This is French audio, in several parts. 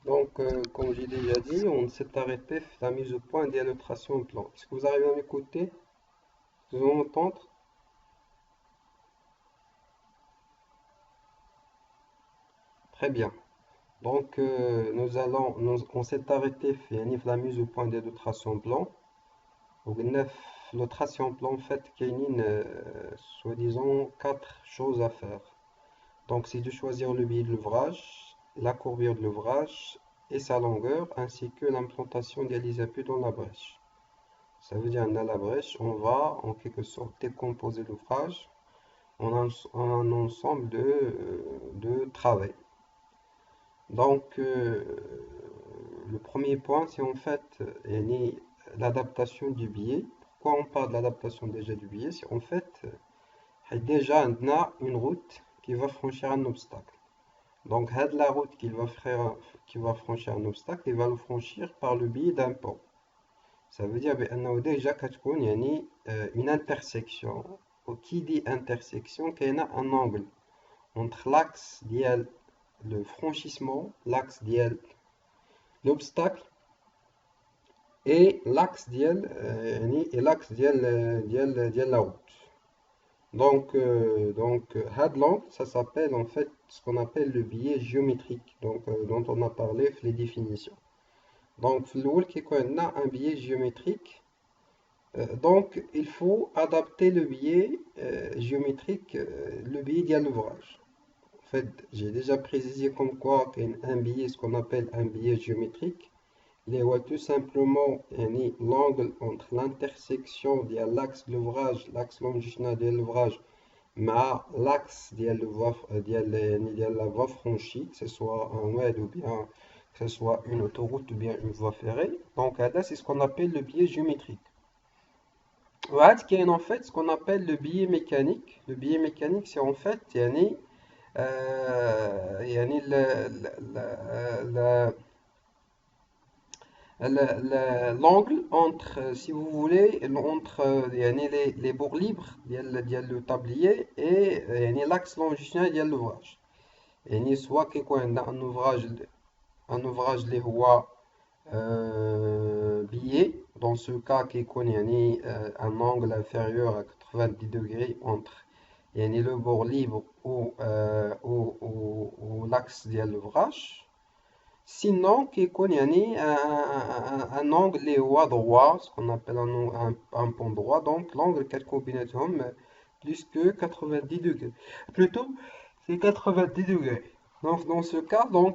Donc, comme j'ai déjà dit, on s'est arrêté sur la mise au point des illustrations au plan. Est-ce que vous arrivez à m'écouter? Vous m'entendre? Très bien. Donc, on s'est arrêté sur la mise au point des illustrations plan. وقلنا في le tracé en plan, en fait, كاينين soi-disant quatre choses à faire. Donc, c'est de choisir le biais de l'ouvrage, la courbure de l'ouvrage et sa longueur, ainsi que l'implantation des appuis dans la brèche. Ça veut dire, dans la brèche, on va en quelque sorte décomposer l'ouvrage en un ensemble de travail. Donc, le premier point, c'est en fait l'adaptation du billet. Pourquoi on parle de l'adaptation déjà du billet? C'est en fait déjà on a une route qui va franchir un obstacle. Donc, la route qui va franchir un obstacle, il va le franchir par le biais d'un pont. Ça veut dire بأنه déjà كتكون une intersection. Qui dit intersection, qu'il y a un angle entre l'axe ديال le franchissement, l'axe ديال l'obstacle et l'axe ديال la route. Donc, had long, ça s'appelle en fait ce qu'on appelle le biais géométrique, donc, dont on a parlé les définitions. Donc, on a un biais géométrique. Donc, il faut adapter le biais géométrique, le biais de l'ouvrage. En fait, j'ai déjà précisé comme quoi un biais, ce qu'on appelle un biais géométrique, il est tout simplement l'angle entre l'intersection de l'axe de l'ouvrage, l'axe longitudinal de l'ouvrage, mais l'axe de la voie franchie, que ce soit un WED ou bien que ce soit une autoroute ou bien une voie ferrée. Donc, là, c'est ce qu'on appelle le biais géométrique. وعاد en fait ce qu'on appelle le biais mécanique. Le biais mécanique, c'est en fait يعني l'angle entre, si vous voulez, entre les bords libres ديال le tablier et l'axe longitudinal ديال l'ouvrage. soit كيكون عندنا un ouvrage اللي هو billet. Dans ce cas, كيكون un angle inférieur à 90 degrés entre le bord libre ou l'axe de l'ouvrage. Sinon, كيكون un angle اللي هو droit, ce qu'on appelle un pont droit. Donc, l'angle كتكون بيناتهم plus que 90 degrés. Plutôt, c'est 90 degrés. Donc, dans ce cas, on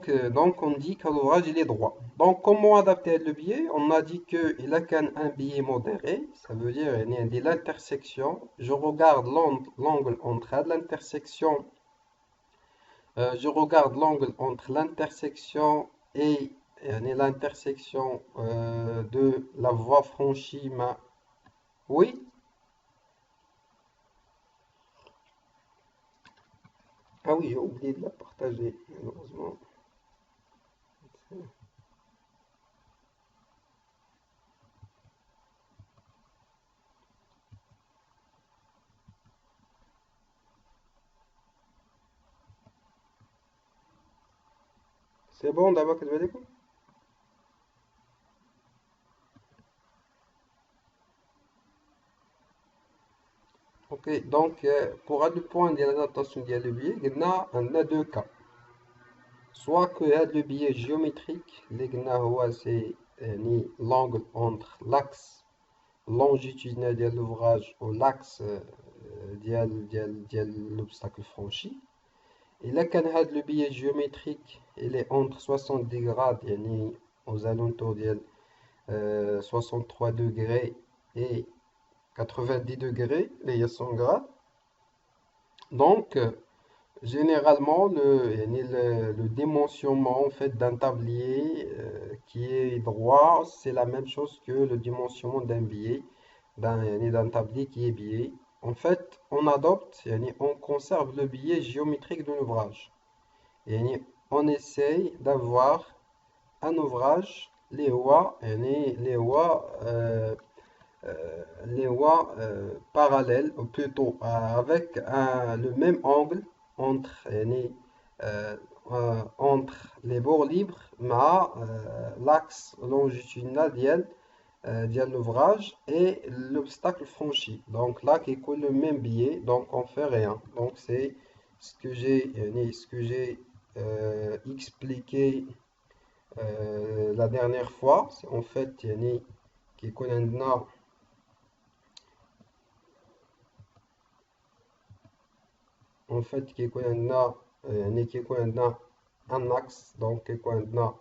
dit que l'ouvrage il est droit. Donc, comment adapter le biais? On a dit qu'il a un biais modéré, ça veut dire il y a de l'intersection. Je regarde l'angle entre l'intersection. Je regarde l'angle entre l'intersection et l'intersection de la voie franchie. Oui? Ah oui, j'ai oublié de la partager, malheureusement. C'est bon d'abord que je vais découvrir. Ok, donc pour le point de l'adaptation de levier, on a deux cas. Soit que le biais géométrique, c'est l'angle entre l'axe longitudinal de l'ouvrage ou l'axe de l'obstacle franchi. Et là, quand le biais géométrique, il est entre 60 degrés, aux alentours de 63 degrés et 90 degrés, il y a 100 grades. Donc, généralement, le dimensionnement en fait, d'un tablier qui est droit, c'est la même chose que le dimensionnement d'un billet, d'un tablier qui est biais. En fait, on adopte, on conserve le biais géométrique de l'ouvrage. On essaye d'avoir un ouvrage, parallèles, ou plutôt le même angle entre, entre les bords libres مع l'axe longitudinal ديال l'ouvrage et l'obstacle franchi. Donc là qui coule le même biais, donc on fait rien. Donc c'est ce que j'ai expliqué la dernière fois. C'est en fait يعني كيكون عندنا كيكون عندنا كيكون عندنا un axe. Donc كيكون عندنا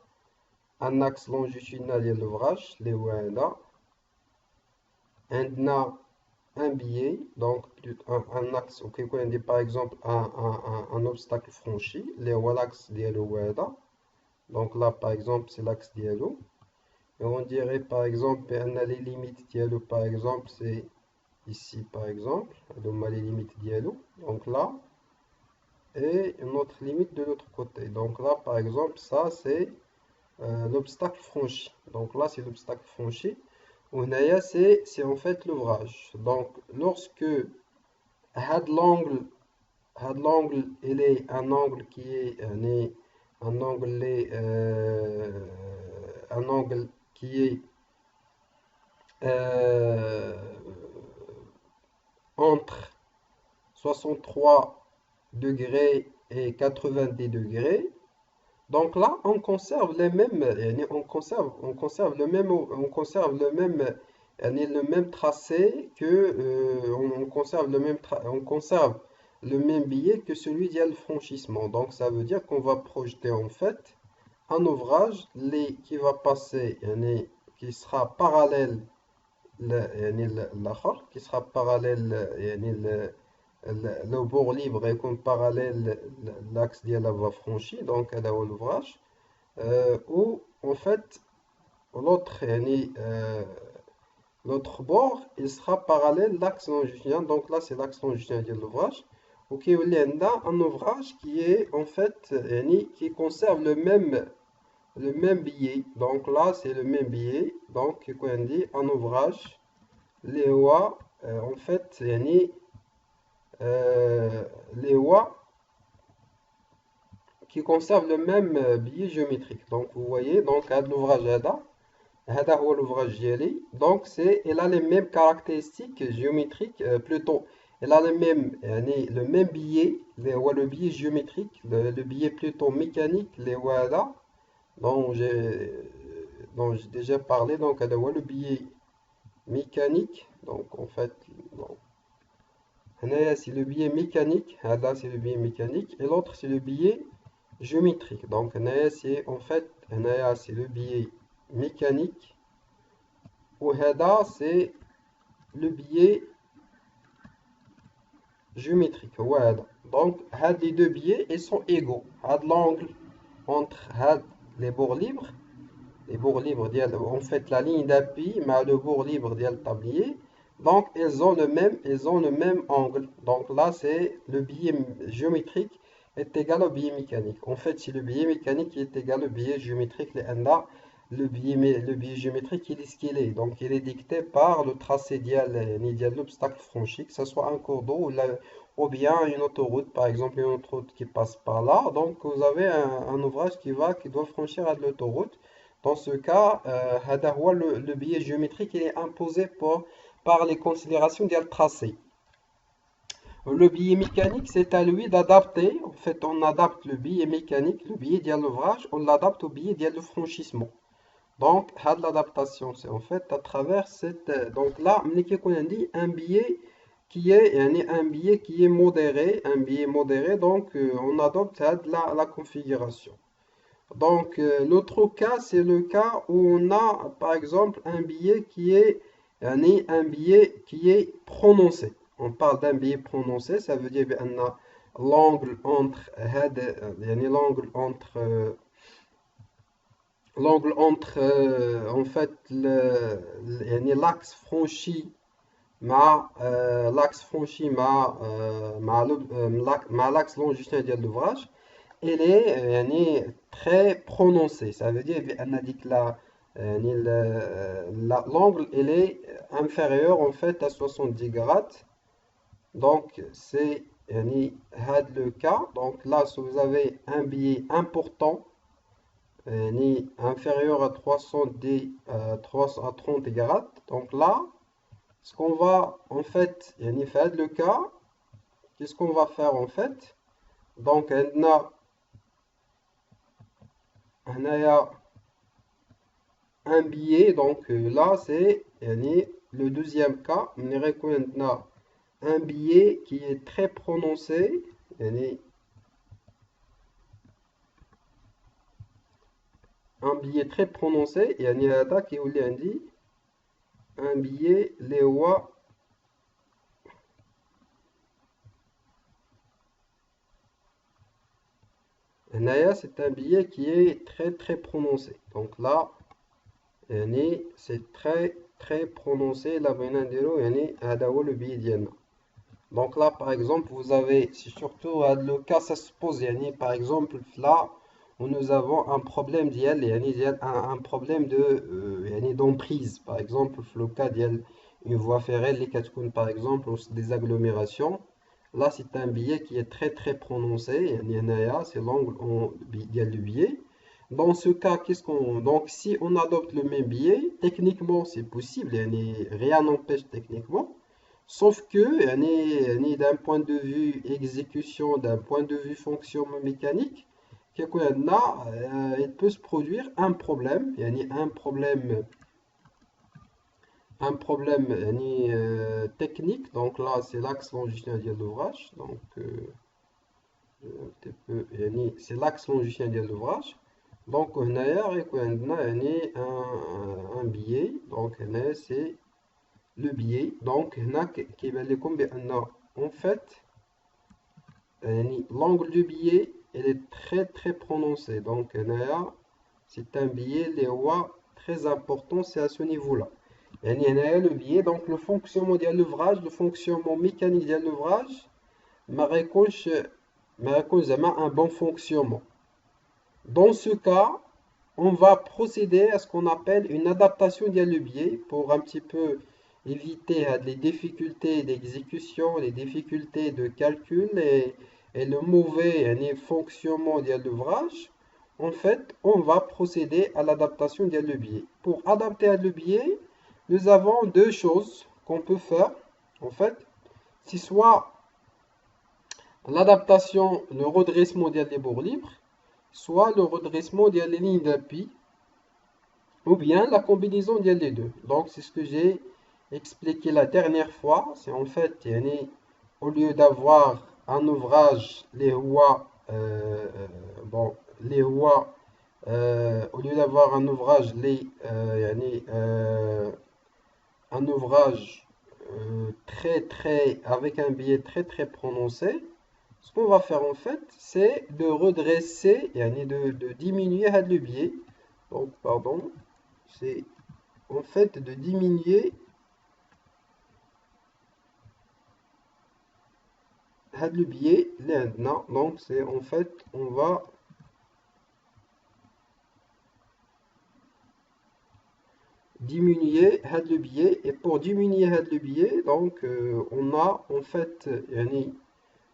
un axe longitudinal ديال l'ouvrage اللي هو هذا. عندنا un billet, donc un axe ou كيكون عندي par exemple un obstacle franchi اللي هو l'axe ديالو هو هذا. Donc là par exemple c'est l'axe ديالو. Et on dirait par exemple بأن les limites ديالو par exemple c'est ici par exemple. هادوما les limites ديالو. Donc là et une autre limite de l'autre côté. Donc là par exemple ça c'est l'obstacle franchi. Donc là c'est l'obstacle franchi. وهنايا c'est en fait l'ouvrage. Donc lorsque had l'angle il est un angle qui est un angle qui est entre 63 degrés et 90 degrés. Donc là, on conserve les mêmes, on conserve le même tracé que, on conserve le même billet que celui d'il y a le franchissement. Donc ça veut dire qu'on va projeter en fait un ouvrage qui va passer, qui sera parallèle, qui sera parallèle, le bord libre est comme parallèle l'axe de la voie franchie, donc à l'ouvrage, ou en fait l'autre bord il sera parallèle l'axe longitudinal, donc là c'est l'axe longitudinal de l'ouvrage. Ok, il y a un ouvrage qui est en fait qui conserve le même billet, donc là c'est le même billet, donc on dit un ouvrage les en fait les OA qui conservent le même billet géométrique. Donc vous voyez, donc l'ouvrage هذا هو l'ouvrage ديالي. Donc elle a les mêmes caractéristiques géométriques, plutôt elle a le même billet, le billet géométrique, le billet plutôt mécanique, les هذا dont j'ai déjà parlé. Donc هذا هو le billet mécanique. Donc en fait bon. C'est le billet mécanique, c'est le billet mécanique, et l'autre c'est le billet géométrique. Donc c'est en fait c'est le billet mécanique, ou c'est le billet géométrique. Donc les deux billets ils sont égaux. L'angle entre les bords libres, en fait la ligne d'appui mais le bord libre du tablier. Donc ils ont le même angle. Donc là c'est le billet géométrique est égal au billet mécanique. En fait si le billet mécanique est égal au billet géométrique, le billet géométrique il est ce qu'il est. Donc il est dicté par le tracé de l'obstacle franchi, que ce soit un cours d'eau ou bien une autoroute, par exemple une autoroute qui passe par là. Donc vous avez un ouvrage qui doit franchir l'autoroute. Dans ce cas, le billet géométrique il est imposé par les considérations du tracé. Le billet mécanique, c'est à lui d'adapter. En fait, on adapte le billet mécanique, le billet de l'ouvrage, on l'adapte au billet de franchissement. Donc, l'adaptation, c'est en fait à travers cette. Donc là, on a dit un billet qui est modéré, donc on adopte la configuration. Donc, l'autre cas, c'est le cas où on a, par exemple, un billet qui est prononcé. On parle d'un billet prononcé, ça veut dire l'angle entre en fait l'axe franchi l'axe longitudinal de l'ouvrage, elle est très prononcée. Ça veut dire que l'angle il est inférieur en fait à 70 grades. Donc c'est le cas. Donc là si vous avez un billet important, inférieur à 310 à 30 degrés. Donc là, ce qu'on va en fait, faire le cas, qu'est-ce qu'on va faire en fait? Donc, on a un billet. Donc là, c'est le deuxième cas. On a un billet qui est très prononcé. Un billet très prononcé. Et un billet léois. C'est un billet qui est très très prononcé. Donc là, c'est très très prononcé. Là, le billet ديالنا. Donc là, par exemple, vous avez, c'est surtout le cas, ça se pose, par exemple, là, où nous avons un problème un problème d'emprise. Par exemple, le cas une voie ferrée, les quatre cônes, par exemple, ou des agglomérations. Là, c'est un billet qui est très très prononcé, c'est l'angle du billet. Dans ce cas, donc si on adopte le même billet, techniquement, c'est possible, rien n'empêche techniquement. Sauf que, d'un point de vue exécution, d'un point de vue fonctionnement mécanique, il peut se produire un problème, un problème technique. Donc là, c'est l'axe longitudinal de l'ouvrage. Donc, c'est l'axe longitudinal de l'ouvrage. Donc, on a un billet. Donc, c'est le billet. Donc, en fait, l'angle du billet, elle est très très prononcé. Donc, c'est un billet très important, c'est à ce niveau-là. Le billet, donc le fonctionnement de l'ouvrage, le fonctionnement mécanique de l'ouvrage, ma réponse un bon fonctionnement. Dans ce cas, on va procéder à ce qu'on appelle une adaptation de billet pour un petit peu éviter les difficultés d'exécution, les difficultés de calcul et le mauvais fonctionnement de l'ouvrage. En fait, on va procéder à l'adaptation de billet. Pour adapter le billet, nous avons deux choses qu'on peut faire. En fait, c'est soit l'adaptation, le redressement des bords libres, soit le redressement des lignes d'appui, ou bien la combinaison des deux. Donc, c'est ce que j'ai expliqué la dernière fois. C'est en fait, au lieu d'avoir un ouvrage, au lieu d'avoir un ouvrage, un ouvrage avec un billet très très prononcé, ce qu'on va faire en fait, c'est de redresser, de diminuer le billet. Donc, pardon, c'est en fait de diminuer le billet. Donc, c'est en fait, on va diminuer le billet. Et pour diminuer le billet, donc, on a en fait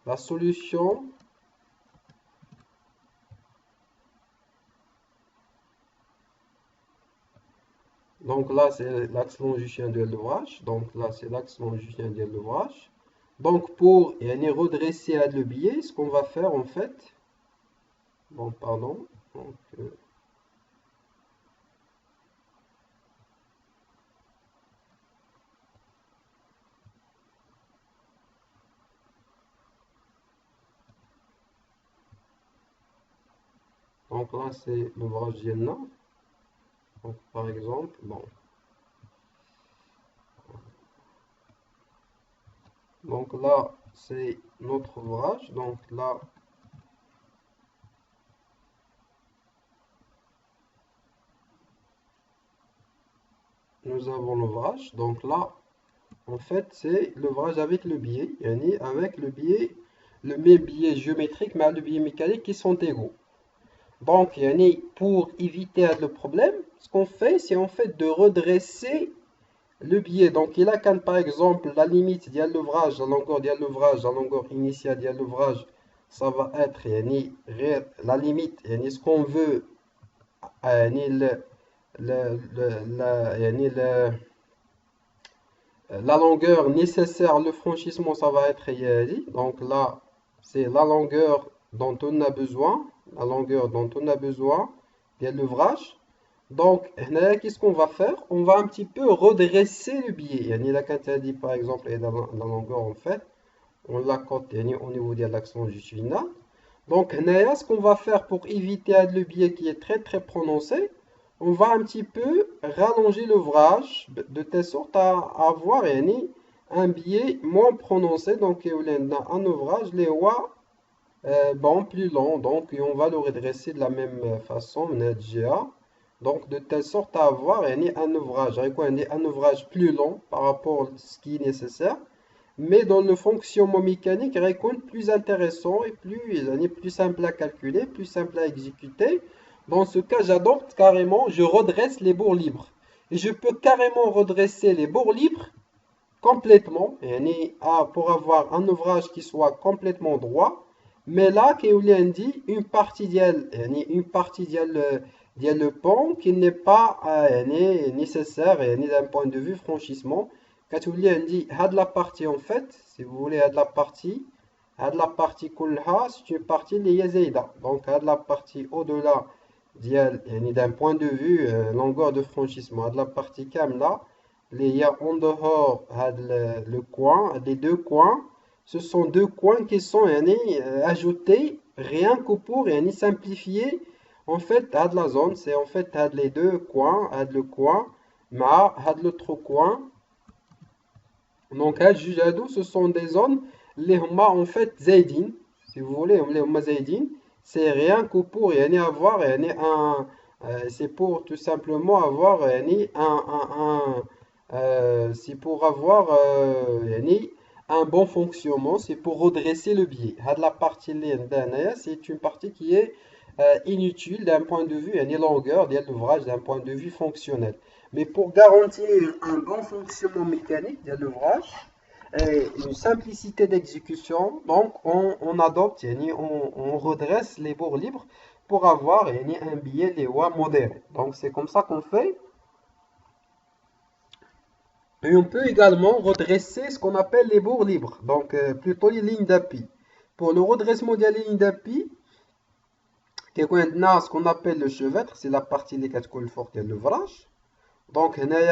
la solution. Donc là, c'est l'axe longitudinal de l'ouvrage. Donc là, c'est l'axe longitudinal de l'ouvrage. Donc pour redresser le billet, ce qu'on va faire en fait, bon, pardon, donc là, c'est l'ouvrage Vienna. Donc par exemple, bon. Donc là, c'est notre ouvrage. Donc là, nous avons l'ouvrage. Donc là, en fait, c'est l'ouvrage avec le billet. Avec le billet, le même billet géométrique, mais le billet mécanique qui sont égaux. Donc, pour éviter le problème, ce qu'on fait, c'est en fait de redresser le billet. Donc, il a quand par exemple la limite de l'ouvrage, la longueur de l'ouvrage, la longueur initiale de l'ouvrage, ça va être la limite, ce qu'on veut يعني la longueur nécessaire, le franchissement, ça va être يالي. Donc là, c'est la longueur dont on a besoin, la longueur dont on a besoin de l'ouvrage. Donc, qu'est-ce qu'on va faire? On va un petit peu redresser le biais. يعني là, quand tu as dit par exemple la longueur, en fait, on la cote يعني au niveau de l'axe longitudinal. Donc, ce qu'on va faire pour éviter le biais qui est très très prononcé, on va un petit peu rallonger l'ouvrage de telle sorte à avoir un biais moins prononcé. Donc, on a un ouvrage les rois bon, plus long. Donc, on va le redresser de la même façon. Donc, de telle sorte à avoir un ouvrage plus long par rapport à ce qui est nécessaire. Mais dans le fonctionnement mécanique, il est plus intéressant et plus simple à calculer, plus simple à exécuter. Dans ce cas, j'adopte carrément, je redresse les bords libres. Et je peux carrément redresser les bords libres complètement, pour avoir un ouvrage qui soit complètement droit. Mais là, on dit une partie le pont qui n'est pas nécessaire d'un point de vue franchissement. Quand on dit la partie en fait, si vous voulez la partie كلها, c'est une partie اللي هي زايدة. Donc la partie au-delà d'un point de vue longueur de franchissement, la partie كاملة il y a en dehors le coin, les deux coins, ce sont deux coins qui sont ajoutés rien que pour simplifier en fait la zone. C'est en fait les deux coins, le coin, mais l'autre coin. Donc ce sont des zones les en fait zaydin, si vous voulez, les zaydin, c'est rien que pour avoir c'est pour tout simplement avoir c'est pour avoir un bon fonctionnement, c'est pour redresser le biais. La partie c'est une partie qui est inutile d'un point de vue longueur de l'ouvrage, d'un point de vue fonctionnel. Mais pour garantir un bon fonctionnement mécanique de l'ouvrage et une simplicité d'exécution, donc on adopte, on redresse les bords libres pour avoir un biais les modéré. Donc c'est comme ça qu'on fait. Et on peut également redresser ce qu'on appelle les bords libres, donc plutôt les lignes d'appui. Pour le redressement des lignes d'appui, ce qu'on appelle le chevêtre, c'est la partie qui est forte de l'ouvrage. Donc, les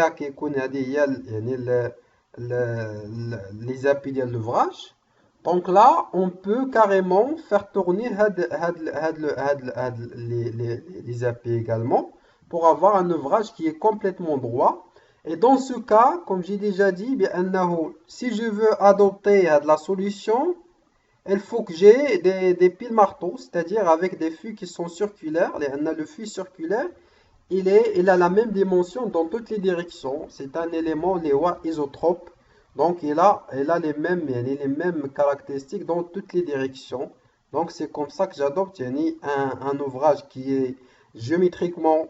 appuis de l'ouvrage. Donc là, on peut carrément faire tourner les appuis également pour avoir un ouvrage qui est complètement droit. Et dans ce cas, comme j'ai déjà dit, si je veux adopter la solution, il faut que j'ai des piles marteaux, c'est-à-dire avec des fûts qui sont circulaires. Le fût circulaire, il a la même dimension dans toutes les directions. C'est un élément isotrope. Donc il a les mêmes caractéristiques dans toutes les directions. Donc c'est comme ça que j'adopte un ouvrage qui est géométriquement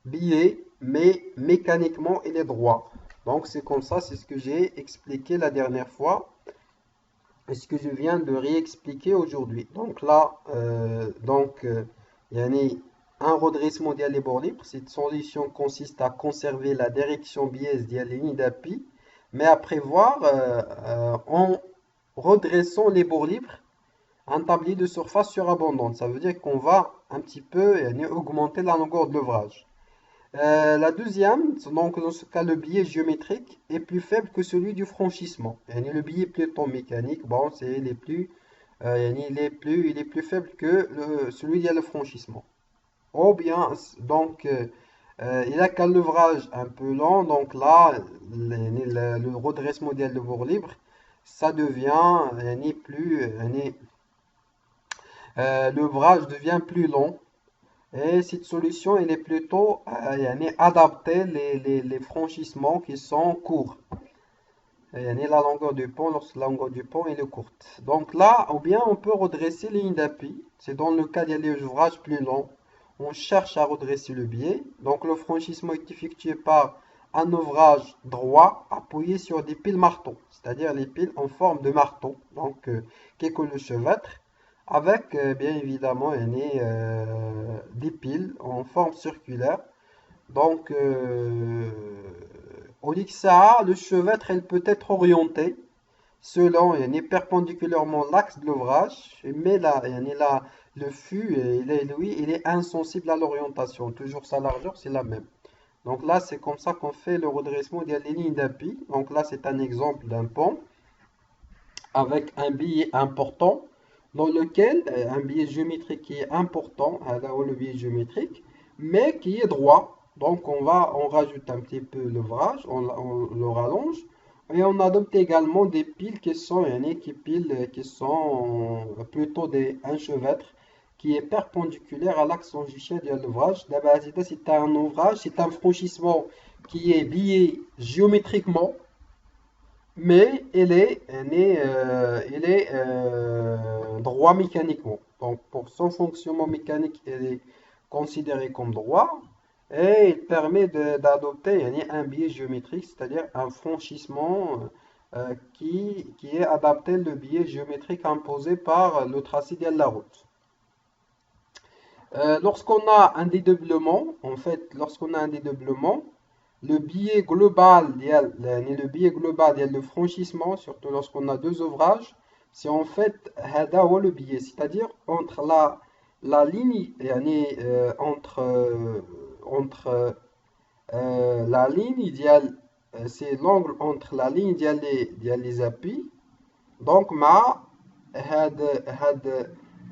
biais, mais mécaniquement il est droit. Donc c'est comme ça, c'est ce que j'ai expliqué la dernière fois et ce que je viens de réexpliquer aujourd'hui. Donc là, il y a un redressement des bords libres. Cette solution consiste à conserver la direction biaise des lignes d'appui, mais à prévoir en redressant les bords libres un tablier de surface surabondante. Ça veut dire qu'on va un petit peu augmenter la longueur de l'ouvrage. La deuxième, donc dans ce cas, le biais géométrique est plus faible que celui du franchissement. Le biais plutôt mécanique, bon, il est plus faible que celui du franchissement. Ou bien, donc, il a qu'un ouvrage un peu long, donc là, le redressement de bord libre, ça devient l'ouvrage devient plus long. Et cette solution, elle est plutôt adaptée les franchissements qui sont courts. La longueur du pont, lorsque la longueur du pont est courte. Donc là, ou bien on peut redresser les lignes d'appui. C'est dans le cas des ouvrages plus longs. On cherche à redresser le biais. Donc le franchissement est effectué par un ouvrage droit appuyé sur des piles marteaux, c'est-à-dire les piles en forme de marteau. Donc, qu'est-ce que le chevêtre? avec bien évidemment des piles en forme circulaire. Donc, au Lixa, le chevêtre elle peut être orienté selon perpendiculairement l'axe de l'ouvrage, mais là, le fût lui, il est insensible à l'orientation. Toujours sa largeur, c'est la même. Donc là, c'est comme ça qu'on fait le redressement des lignes d'appui. Donc là, c'est un exemple d'un pont avec un billet important dans lequel un billet géométrique qui est important, là où le billet géométrique, mais qui est droit. Donc on rajoute un petit peu l'ouvrage, on le rallonge et on adopte également des piles qui sont qui sont plutôt un chevêtre qui est perpendiculaire à l'axe longitudinal de l'ouvrage. D'abord, c'est un ouvrage, c'est un franchissement qui est lié géométriquement mais droit mécaniquement. Donc, pour son fonctionnement mécanique, il est considéré comme droit et il permet d'adopter un biais géométrique, c'est-à-dire un franchissement qui est adapté le biais géométrique imposé par le tracé de la route. Lorsqu'on a un dédoublement, en fait, lorsqu'on a un dédoublement, le biais global, le franchissement, surtout lorsqu'on a deux ouvrages, c'est en fait le biais, c'est-à-dire entre la ligne, la ligne idéale, c'est l'angle entre la ligne ديال les appuis, donc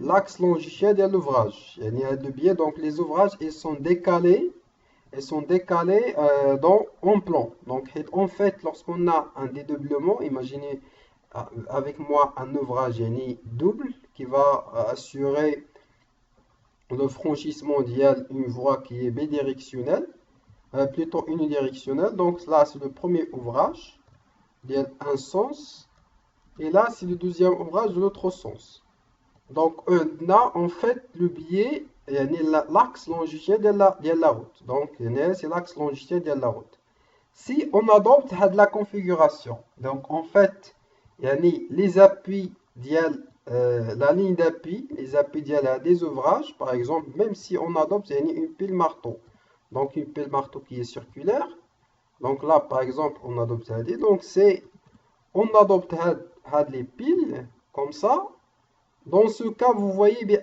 l'axe longitudinal de l'ouvrage. Le biais, donc les ouvrages, ils sont décalés en plan. Donc, en fait, lorsqu'on a un dédoublement, imaginez avec moi un ouvrage double qui va assurer le franchissement d'une voie qui est bidirectionnelle, plutôt unidirectionnelle. Donc, là, c'est le premier ouvrage, il y a un sens, et là, c'est le deuxième ouvrage de l'autre sens. Donc, là, en fait, le biais, l'axe longitudinal de la route. Donc, c'est l'axe longitudinal de la route. Si on adopte la configuration, donc en fait, les appuis la ligne d'appui, les appuis des ouvrages, par exemple, même si on adopte une pile marteau, donc une pile marteau qui est circulaire, donc là, par exemple, on adopte donc on adopte les piles comme ça. Dans ce cas, vous voyez bien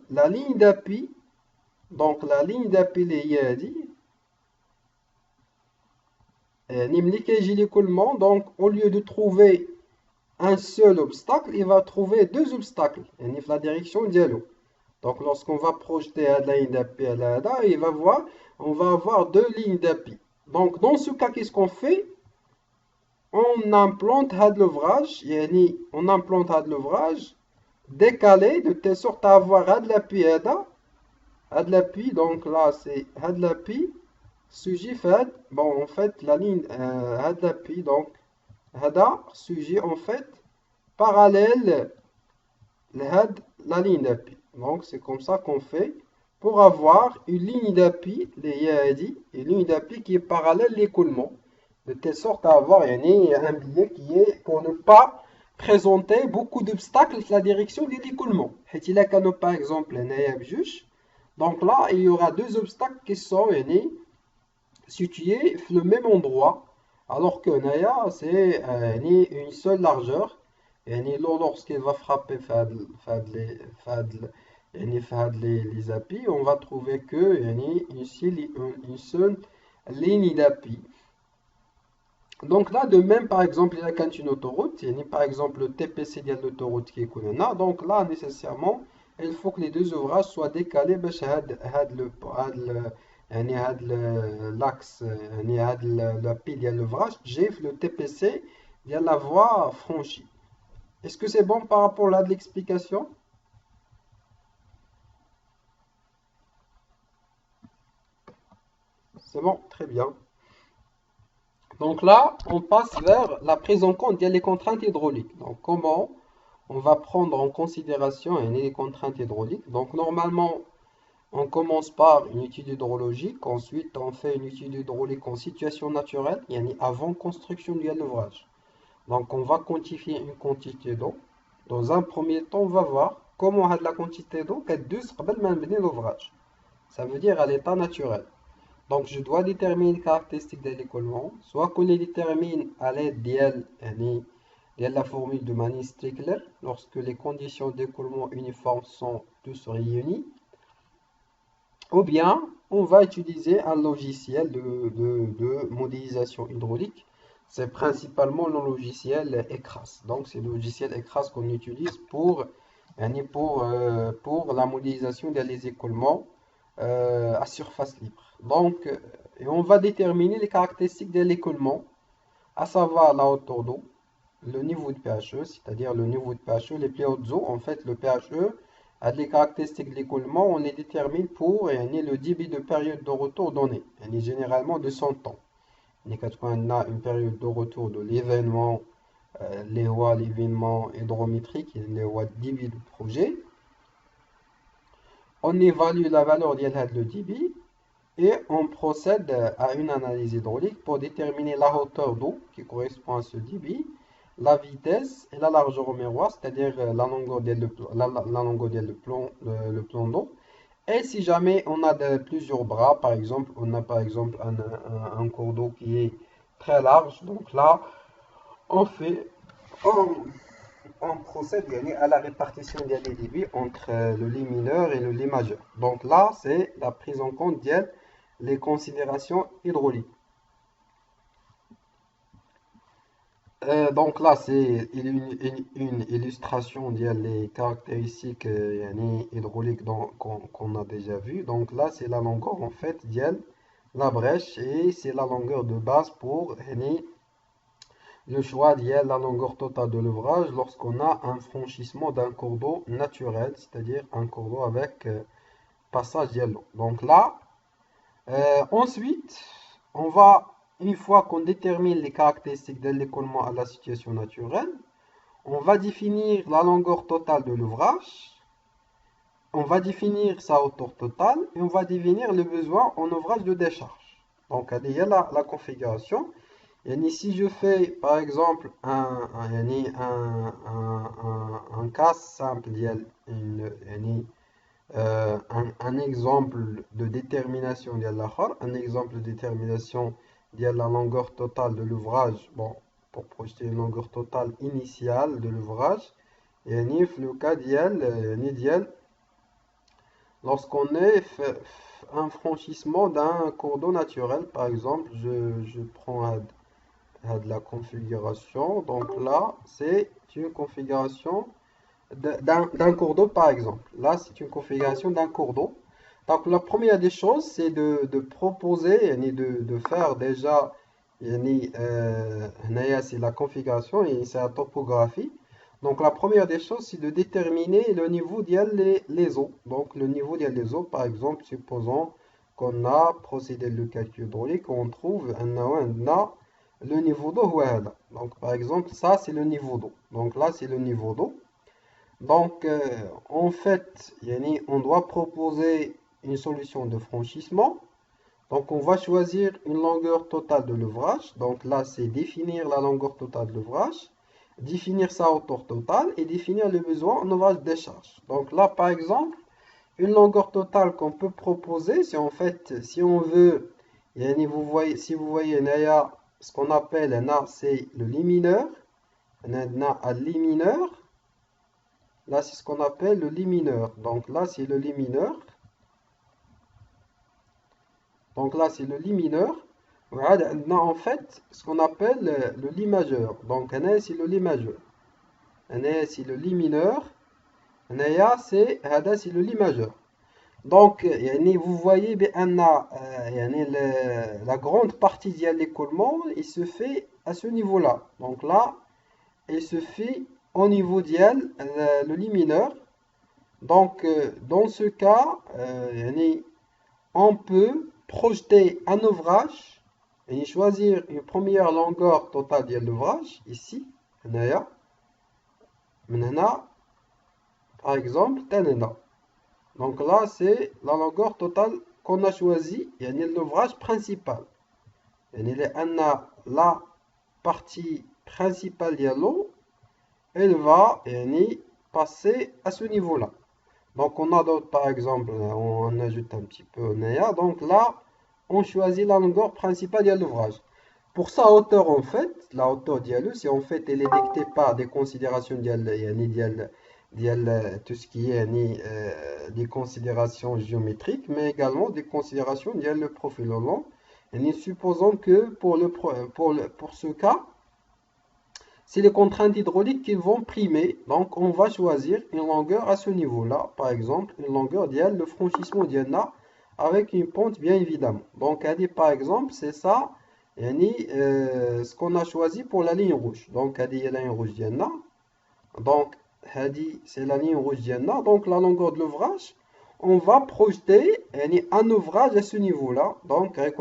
la ligne d'appui, donc la ligne d'appui donc au lieu de trouver un seul obstacle, il va trouver deux obstacles, la direction dialogue. Donc lorsqu'on va projeter la ligne d'appui on va avoir deux lignes d'appui. Donc dans ce cas, qu'est-ce qu'on fait? On implante l'ouvrage, décalé de telle sorte à avoir l'appui, donc là c'est l'appui sujet fait, bon en fait la ligne l'appui, donc sujet en fait parallèle la ligne d'appui. Donc c'est comme ça qu'on fait pour avoir une ligne d'appui, une ligne d'appui qui est parallèle à l'écoulement, de telle sorte à avoir un billet qui est pour ne pas présenter beaucoup d'obstacles dans la direction de l'écoulement. Par exemple, donc là, il y aura deux obstacles qui sont situés dans le même endroit, alors que Naya, c'est une seule largeur. Et lorsqu'il va frapper les appuis, on va trouver que une seule ligne d'appui. Donc là, de même, par exemple, il y a une autoroute, il y a par exemple le TPC de l'autoroute qui est connu. Donc là, nécessairement, il faut que les deux ouvrages soient décalés باش l'axe l'appui de l'ouvrage j'ai le TPC il y a la voie franchie. Est-ce que c'est bon par rapport là de l'explication? C'est bon, très bien. Donc là, on passe vers la prise en compte des contraintes hydrauliques. Donc comment on va prendre en considération les contraintes hydrauliques? Donc normalement, on commence par une étude hydrologique, ensuite on fait une étude hydraulique en situation naturelle, avant construction de l'ouvrage. Donc on va quantifier une quantité d'eau. Dans un premier temps, on va voir comment la quantité d'eau qu'elle douce قبل ما نبني l'ouvrage. Ça veut dire à l'état naturel. Donc je dois déterminer les caractéristiques de l'écoulement, soit qu'on les détermine à l'aide de la formule de Manning-Strickler, lorsque les conditions d'écoulement uniformes sont tous réunies, ou bien on va utiliser un logiciel de modélisation hydraulique. C'est principalement le logiciel ECRAS. Donc c'est le logiciel ECRAS qu'on utilise pour la modélisation des écoulements à surface libre. Donc, et on va déterminer les caractéristiques de l'écoulement, à savoir la hauteur d'eau, le niveau de PHE, c'est-à-dire le niveau de PHE, les plus hautes eaux, en fait, le PHE a des caractéristiques de l'écoulement, on les détermine pour le débit de période de retour donné, généralement de 100 ans. Quand on a une période de retour de l'événement, l'événement hydrométrique, les lois de débit du projet, on évalue la valeur de le débit et on procède à une analyse hydraulique pour déterminer la hauteur d'eau qui correspond à ce débit, la vitesse et la largeur au miroir, c'est-à-dire la longueur le plan d'eau. Et si jamais on a plusieurs bras, par exemple, on a par exemple un cours d'eau qui est très large, donc là, on fait, on, on procède à la répartition des débits entre le lit mineur et le lit majeur. Donc là, c'est la prise en compte les considérations hydrauliques. Donc là, c'est une illustration des caractéristiques hydrauliques qu'on a déjà vu. Donc là, c'est la longueur en fait la brèche et c'est la longueur de base pour le choix de la longueur totale de l'ouvrage lorsqu'on a un franchissement d'un cours d'eau naturel, c'est-à-dire un cours d'eau avec passage d'eau. Donc là, ensuite, on va, une fois qu'on détermine les caractéristiques de l'écoulement à la situation naturelle, on va définir la longueur totale de l'ouvrage, on va définir sa hauteur totale et on va définir le besoin en ouvrage de décharge. Donc, il y a la configuration. Et si je fais par exemple un cas simple, un exemple de détermination un exemple de détermination de la longueur totale de l'ouvrage, bon, pour projeter une longueur totale initiale de l'ouvrage, et le cas lorsqu'on est un franchissement d'un cours d'eau naturel, par exemple, je prends de la configuration, donc là, c'est une configuration d'un cours d'eau, par exemple. Là, c'est une configuration d'un cours d'eau. Donc, la première des choses, c'est de proposer, de faire déjà, c'est la configuration et c'est la topographie. Donc, la première des choses, c'est de déterminer le niveau les eaux. Donc, le niveau des eaux, par exemple, supposons qu'on a procédé le calcul hydraulique, on trouve le niveau d'eau. Donc, par exemple, ça, c'est le niveau d'eau. Donc, là, c'est le niveau d'eau. Donc, en fait, on doit proposer une solution de franchissement. Donc, on va choisir une longueur totale de l'ouvrage. Donc, là, c'est définir la longueur totale de l'ouvrage, définir sa hauteur totale et définir le besoin en ouvrage de décharge. Donc, là, par exemple, une longueur totale qu'on peut proposer, c'est en fait, si on veut, si vous voyez, ce qu'on appelle, c'est le lit mineur. Un lit mineur. Là, c'est ce qu'on appelle le lit mineur. Donc là, c'est le lit mineur. Donc là, c'est le lit mineur. En fait, ce qu'on appelle le lit majeur. Donc, c'est le lit majeur. C'est le lit mineur. C'est le lit majeur. Donc, vous voyez, la grande partie de l'écoulement, il se fait à ce niveau-là. Donc là, il se fait au niveau le lit mineur. Donc, dans ce cas, on peut projeter un ouvrage et choisir une première longueur totale de l'ouvrage, ici, par exemple, donc là, c'est la longueur totale qu'on a choisie, l'ouvrage principal. La partie principale de l'eau, elle va passer à ce niveau-là. Donc on adopte par exemple, on ajoute un petit peu Naya. Donc là, on choisit la longueur principale de l'ouvrage. Pour sa hauteur en fait, la hauteur d'ILE, si en fait elle est dictée par des considérations tout ce qui est des considérations géométriques, mais également des considérations le profil long. Et supposons que pour ce cas, c'est les contraintes hydrauliques qui vont primer. Donc, on va choisir une longueur à ce niveau-là. Par exemple, une longueur d'IL, le franchissement d'ILNA avec une pente, bien évidemment. Donc, elle dit par exemple, c'est ça, ce qu'on a choisi pour la ligne rouge. Donc, elle dit la ligne rouge d'ILNA. Donc, elle dit c'est la ligne rouge d'ILNA. Donc, la longueur de l'ouvrage, on va projeter un ouvrage à ce niveau-là. Donc, un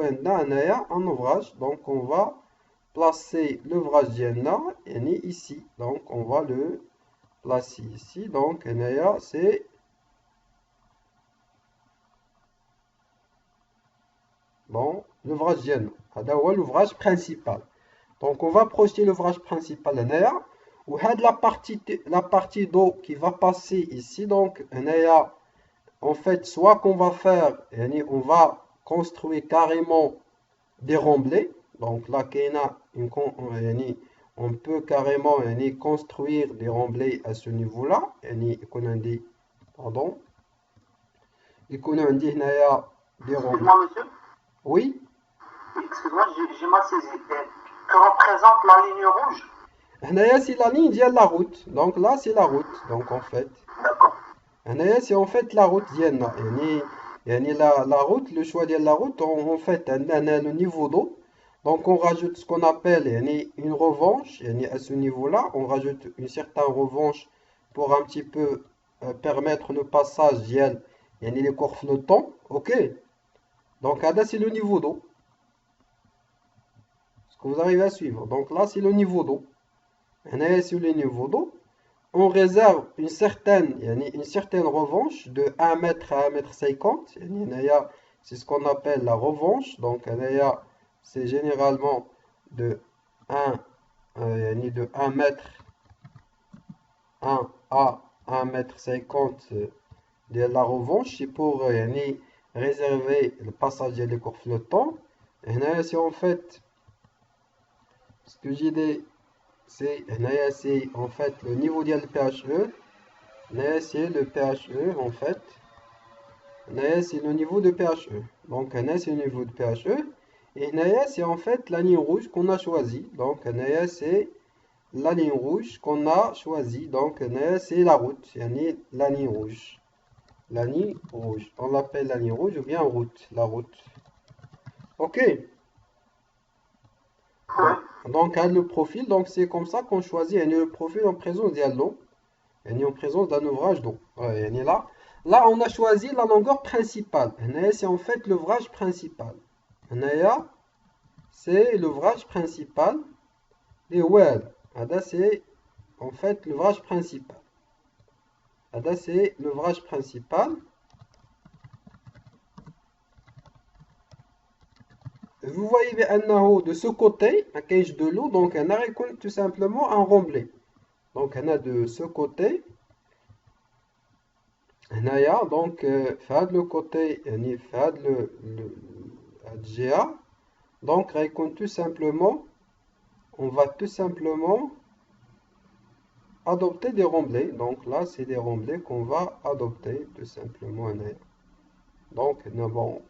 ouvrage. Donc, on va placer l'ouvrage d'ILNA ici. Donc, on va le placer ici. Donc, c'est bon, l'ouvrage d'ILNA. L'ouvrage principal. Donc, on va projeter l'ouvrage principal ou la partie d'eau qui va passer ici. Donc, en fait, soit qu'on va faire, on va construire carrément des remblais. Donc là, on peut carrément construire des remblais à ce niveau-là. Pardon. Des remblais. Excuse-moi, monsieur. Oui. Excuse-moi, j'ai mal saisi. Que représente la ligne rouge? C'est la ligne de la route. Donc là, c'est la route. Donc en fait. D'accord. C'est en fait la route ديالنا la route, le choix de la route, en fait le niveau d'eau. Donc on rajoute ce qu'on appelle une revanche à ce niveau-là, on rajoute une certaine revanche pour un petit peu permettre le passage ديال les cours flottants. OK. Donc là c'est le niveau d'eau. Est-ce que vous arrivez à suivre? Donc là c'est le niveau d'eau. C'est le niveau d'eau. On réserve une certaine revanche de 1 mètre à 1 mètre 50. C'est ce qu'on appelle la revanche. Donc, c'est généralement de 1 mètre 1 à 1 mètre 50 de la revanche. C'est pour réserver le passage des cours flottants. C'est en fait ce que j'ai dit. C'est en fait le niveau de PHE. C'est le PHE en fait. C'est le niveau de PHE. Donc c'est le niveau de PHE. Et c'est en fait la ligne rouge qu'on a choisie. Donc c'est la ligne rouge qu'on a choisie. Donc c'est la route. La ligne rouge. La ligne rouge. On l'appelle la ligne rouge ou bien route. La route. OK. Donc, le profil, donc c'est comme ça qu'on choisit le profil en présence de l'eau, en présence d'un ouvrage d'eau. Là, on a choisi la longueur principale. C'est en fait l'ouvrage principal. C'est l'ouvrage principal. Et ouais, c'est en fait l'ouvrage principal. C'est l'ouvrage principal. Vous voyez de ce côté, un cage de l'eau, donc on a tout simplement un remblai. Donc on a de ce côté, on a donc fait le côté, fait le GA. Donc tout simplement, on va tout simplement adopter des remblais. Donc là, c'est des remblais qu'on va adopter tout simplement. Donc, bon.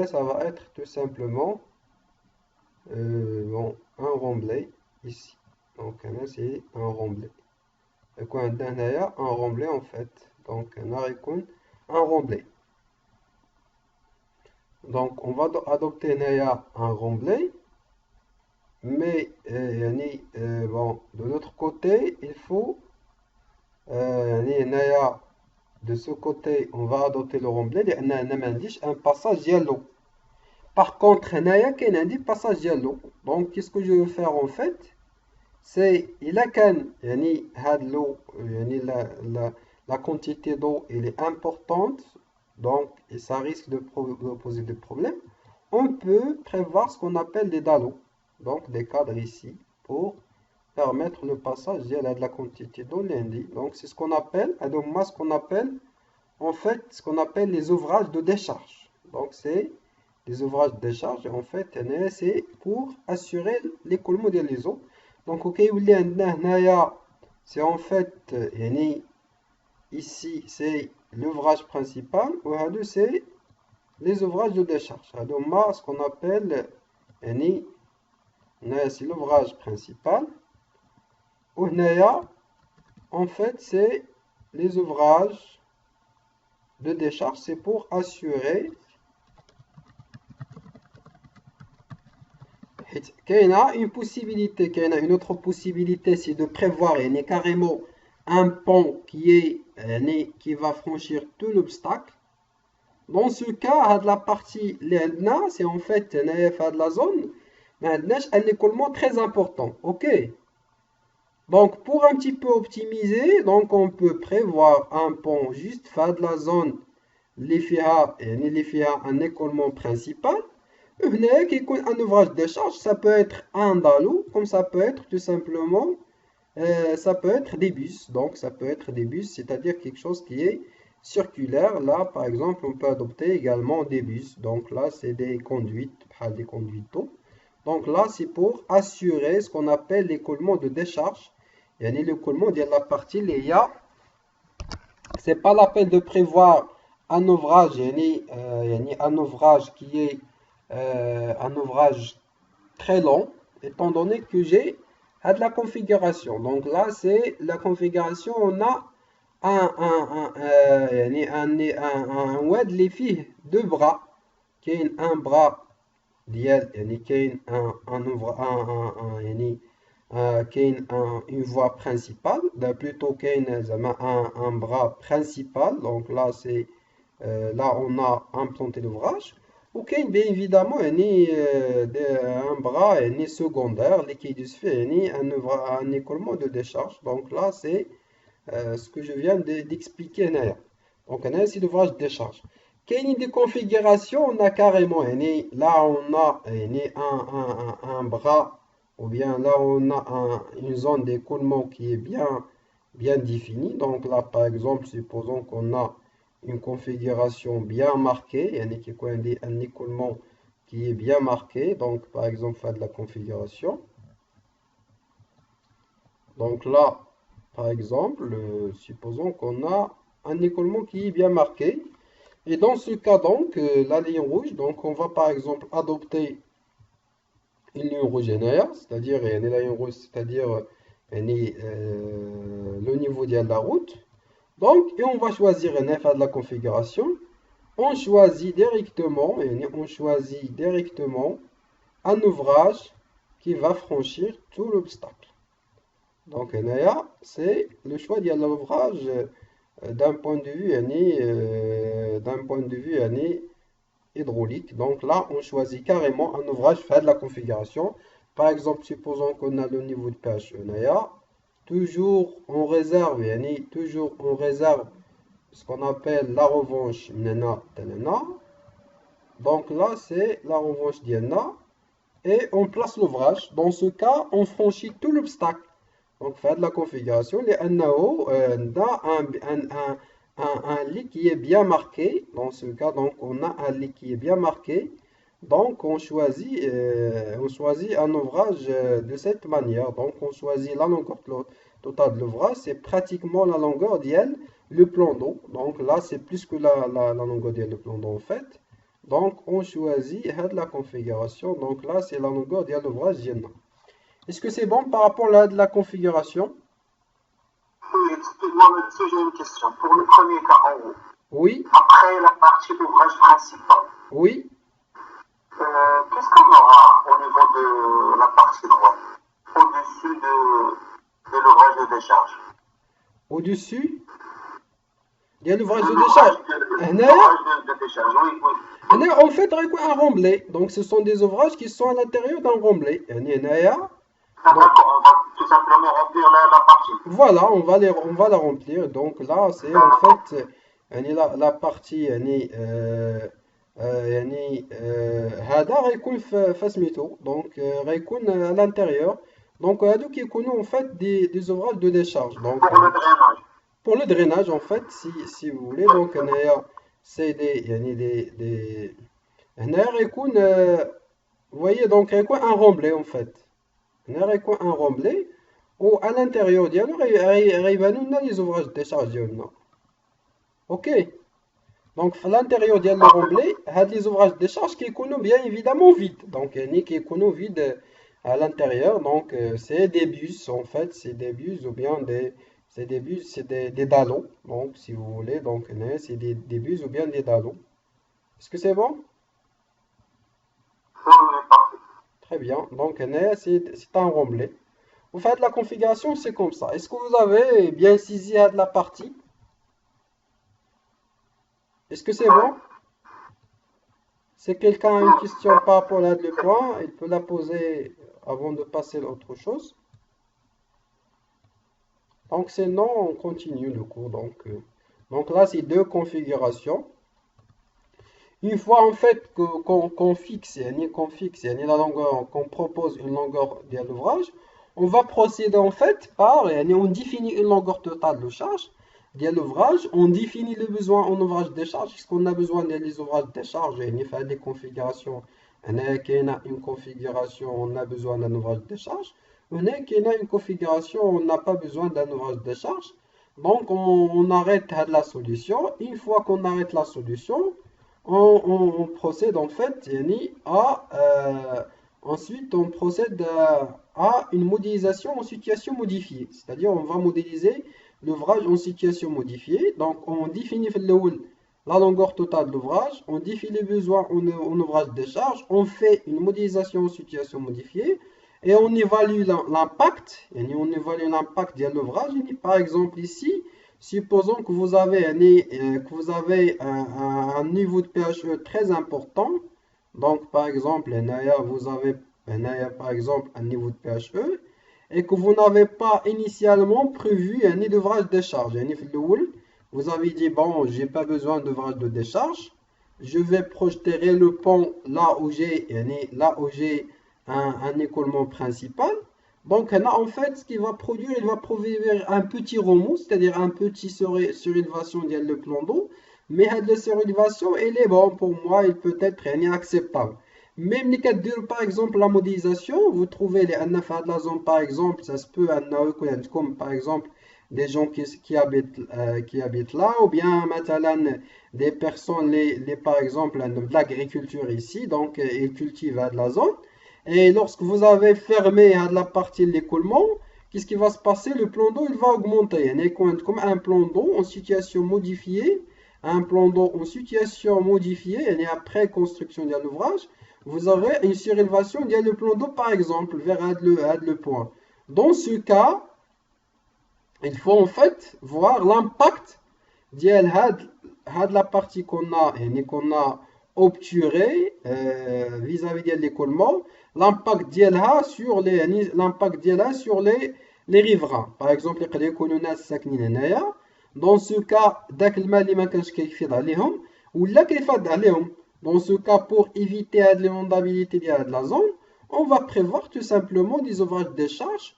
Ça va être tout simplement bon, un remblai ici. Donc, c'est un remblai. Et quoi, un remblai en fait. Donc, un remblai. Donc, on va adopter un remblai. Mais, bon, de l'autre côté, il faut de ce côté, on va adopter le remblai. Un passage dialogue. Par contre, il y a un passage dialogue. Donc, qu'est-ce que je vais faire en fait? C'est, il a la quantité d'eau est importante, donc, et ça risque de poser des problèmes. On peut prévoir ce qu'on appelle des dallots. donc des cadres ici pour permettre le passage de la quantité d'eau lundi. Donc c'est ce qu'on appelle, en fait, ce qu'on appelle les ouvrages de décharge. Donc c'est les ouvrages de décharge, en fait, c'est pour assurer l'écoulement des eaux. Donc, ok, c'est en fait, ici, c'est l'ouvrage principal, ou c'est les ouvrages de décharge. Alors, ce qu'on appelle, c'est l'ouvrage principal. Ou en fait, c'est les ouvrages de décharge, c'est pour assurer qu'il y a une possibilité, qu'il y a une autre possibilité, c'est de prévoir carrément un pont qui va franchir tout l'obstacle. Dans ce cas, la partie c'est en fait de la zone, mais un écoulement très important. Ok. Donc pour un petit peu optimiser, donc on peut prévoir un pont juste de la zone les un écoulement principal. Un ouvrage de charge, ça peut être un dalou, comme ça peut être tout simplement, ça peut être des bus. Donc ça peut être des bus, c'est-à-dire quelque chose qui est circulaire. Là, par exemple, on peut adopter également des bus. Donc là, c'est des conduites, pas des conduites d'eau. Donc là, c'est pour assurer ce qu'on appelle l'écoulement de décharge. Et l'écoulement de la partie, c'est pas la peine de prévoir un ouvrage, un ouvrage qui est un ouvrage très long, étant donné que j'ai de la configuration. Donc là, c'est la configuration, on a un wad les filles deux bras, qui est un bras ديال كاين une voie principale, plutôt كاين زعما un bras principal. Donc là c'est là on a implanté l'ouvrage. Ou bien évidemment un bras secondaire qui fait un écoulement de décharge. Donc là c'est ce que je viens d'expliquer. Donc on a ici l'ouvrage de décharge. Quelle est des configurations, on a carrément, là on a un bras, ou bien là on a une zone d'écoulement qui est bien définie. Donc là par exemple, supposons qu'on a une configuration bien marquée, un écoulement qui est bien marqué. Donc par exemple, faire de la configuration. Donc là, par exemple, supposons qu'on a un écoulement qui est bien marqué. Et dans ce cas, donc, la ligne rouge, donc on va par exemple adopter une ligne rouge linéaire, c'est-à-dire la ligne rouge, c'est-à-dire le niveau de la route. Donc, et on va choisir un F de la configuration. On choisit directement un ouvrage qui va franchir tout l'obstacle. Donc, c'est le choix de l'ouvrage d'un point de vue hydraulique. Donc là, on choisit carrément un ouvrage fait de la configuration. Par exemple, supposons qu'on a le niveau de pH toujours on réserve ce qu'on appelle la revanche nana tanana. Donc là, c'est la revanche diana et on place l'ouvrage. Dans ce cas, on franchit tout l'obstacle. Donc, faire de la configuration, les NAO, un lit qui est bien marqué. Dans ce cas, donc, on a un lit qui est bien marqué. Donc, on choisit un ouvrage de cette manière. Donc, on choisit la longueur totale de l'ouvrage. C'est pratiquement la longueur d'IL, le plan d'eau. Donc, là, c'est plus que la longueur d'IL, le plan d'eau, en fait. Donc, on choisit de la configuration. Donc, là, c'est la longueur d'IL, l'ouvrage d'IL. Est-ce que c'est bon par rapport à la configuration? Oui, excuse-moi, monsieur, j'ai une question. Pour le premier cas en haut, oui, après la partie d'ouvrage principal, oui. Qu'est-ce qu'on aura au niveau de la partie droite, au-dessus de l'ouvrage de décharge? Au-dessus, il y a l'ouvrage de décharge. De décharge, oui, oui. En fait, un remblai. Donc, ce sont des ouvrages qui sont à l'intérieur d'un remblai. D'accord, on va tout simplement remplir la partie. Voilà, on va la remplir. Donc là, c'est en fait la partie يعني هذا غيكون فسميتو دونك غيكون à l'intérieur. Donc هادو كيكونوا en fait des ouvrages de décharge. Donc pour le drainage. pour le drainage en fait si vous voulez donc هنايا c'est des يعني des هنا غيكون vous voyez donc غيكون un remblai en fait. هنا غيكون un remblai و à l'intérieur ديالو غيبانوا لنا les ouvrages de décharge ديالنا. OK. Donc, à l'intérieur de le remblai, les ouvrages de décharge qui sont bien évidemment vides. Donc, qui sont vides à l'intérieur. Donc, c'est des bus, en fait, c'est des bus ou bien c'est des bus, c'est des dallos. Donc, si vous voulez, donc, c'est des bus ou bien des dallos. Est-ce que c'est bon? Oui, oui, parfait. Très bien. Donc, c'est un remblai. Vous faites la configuration, c'est comme ça. Est-ce que vous avez bien saisi de la partie? Est-ce que c'est bon? Si quelqu'un a une question par rapport à le point, il peut la poser avant de passer à autre chose. Donc sinon, on continue le cours. Donc là, c'est deux configurations. Une fois en fait qu'on fixe, la longueur, qu'on propose une longueur de l'ouvrage, on va procéder en fait par, on définit une longueur totale de charge de l'ouvrage, on définit le besoin en ouvrage de décharge, est-ce qu'on a besoin des ouvrages de décharge, il fait des configurations, on a une configuration, on a besoin d'un ouvrage de décharge, on a une configuration, on n'a pas besoin d'un ouvrage de décharge, donc on arrête la solution, une fois qu'on arrête la solution, on procède en fait ensuite on procède à une modélisation en situation modifiée, c'est-à-dire on va modéliser l'ouvrage en situation modifiée. Donc on définit la longueur totale de l'ouvrage, on définit les besoins en ouvrage de décharge, on fait une modélisation en situation modifiée et on évalue l'impact, de l'ouvrage. Par exemple ici, supposons que vous avez un niveau de pHE très important. Donc par exemple, vous avez par exemple un niveau de pHE et que vous n'avez pas initialement prévu un ouvrage de décharge. Vous avez dit, bon, j'ai pas besoin d'ouvrage de décharge, je vais projeter le pont là où j'ai un écoulement principal. Donc là, en fait, ce qu'il va produire, il va produire un petit remous, c'est-à-dire un petit surélévation de le plan d'eau. Mais cette surélévation, elle est bon pour moi, il peut être acceptable. Même les cas de, par exemple, la modélisation, vous trouvez les anafas de la zone, par exemple, ça se peut, comme par exemple des gens qui habitent là, ou bien des personnes, par exemple, de l'agriculture ici, donc ils cultivent de la zone. Et lorsque vous avez fermé la partie de l'écoulement, qu'est-ce qui va se passer? Le plan d'eau il va augmenter. Comme un plan d'eau en situation modifiée, un plan d'eau en situation modifiée, et après construction de l'ouvrage, vous avez une surélévation du plan d'eau par exemple vers le point. Dans ce cas, il faut en fait voir l'impact de la partie qu'on a obturée vis-à-vis de l'écoulement, l'impact sur les riverains. Par exemple, dans ce cas, dans ce cas, pour éviter l'inondabilité de la zone, on va prévoir tout simplement des ouvrages de décharge